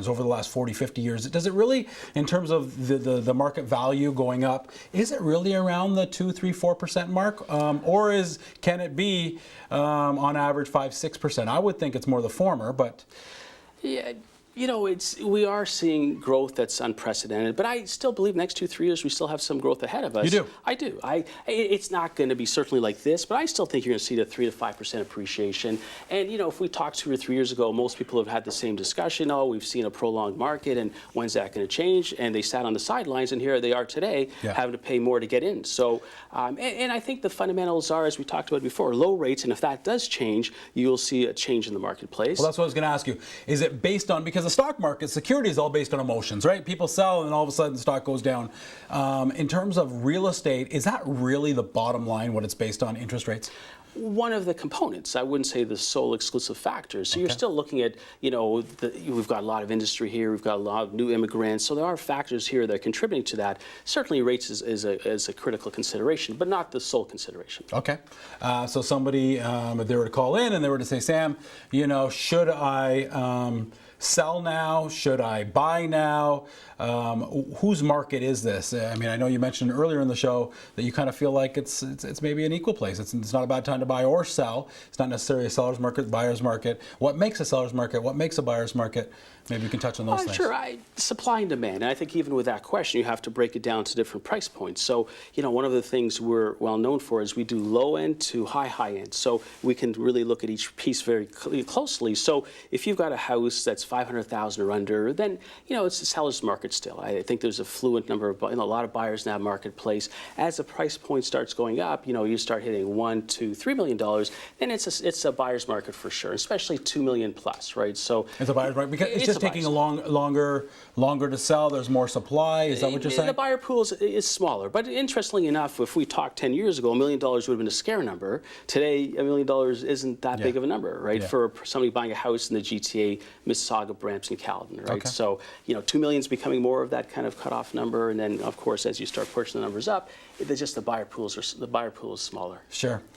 years, over the last 40, 50 years, does it really, in terms of the market value going up, is it really around the 2, 3, 4% mark? Or can it be on average 5, 6%? I would think it's more the former, but... Yeah. You know, we are seeing growth that's unprecedented, but I still believe next 2, 3 years we still have some growth ahead of us. You do? I do. It's not going to be certainly like this, but I still think you're going to see the 3 to 5% appreciation. And you know, if we talked 2 or 3 years ago, most people have had the same discussion. Oh, we've seen a prolonged market, and when's that going to change? And they sat on the sidelines, and here they are today, having to pay more to get in. So, and I think the fundamentals are, as we talked about before, low rates, and if that does change, you'll see a change in the marketplace. Well, that's what I was going to ask you. Is it based on, because the stock market, security is all based on emotions, right? People sell and then all of a sudden the stock goes down. In terms of real estate, is that really the bottom line, what it's based on, interest rates? One of the components. I wouldn't say the sole exclusive factor. So you're still looking at, you know, we've got a lot of industry here, we've got a lot of new immigrants, so there are factors here that are contributing to that. Certainly rates is a critical consideration, but not the sole consideration. Okay. So somebody, if they were to call in and they were to say, Sam, you know, should I sell now? Should I buy now? Whose market is this? I mean, I know you mentioned earlier in the show that you kind of feel like it's maybe an equal place. It's not a bad time to buy or sell. It's not necessarily a seller's market, buyer's market. What makes a seller's market? What makes a buyer's market? Maybe you can touch on those things. Sure. Supply and demand. And I think even with that question, you have to break it down to different price points. So, you know, one of the things we're well known for is we do low end to high end. So we can really look at each piece very closely. So if you've got a house that's $500,000 or under, then, you know, it's a seller's market still. I think there's a fluent number of, you know, a lot of buyers in that marketplace. As the price point starts going up, you know, you start hitting $1, $2, $3 million, then it's a buyer's market for sure, especially $2 million plus, right? So it's a buyer's market because it's just taking longer to sell. There's more supply. Is that what you're saying? The buyer pool is smaller, but interestingly enough, if we talked 10 years ago, $1 million would have been a scare number. Today, $1 million isn't that big of a number, right? For somebody buying a house in the GTA, Mississauga, Brampton, Caledon, right? So, you know, 2 million is becoming more of that kind of cutoff number, and then of course, as you start pushing the numbers up, it's just the buyer pool is smaller. Sure.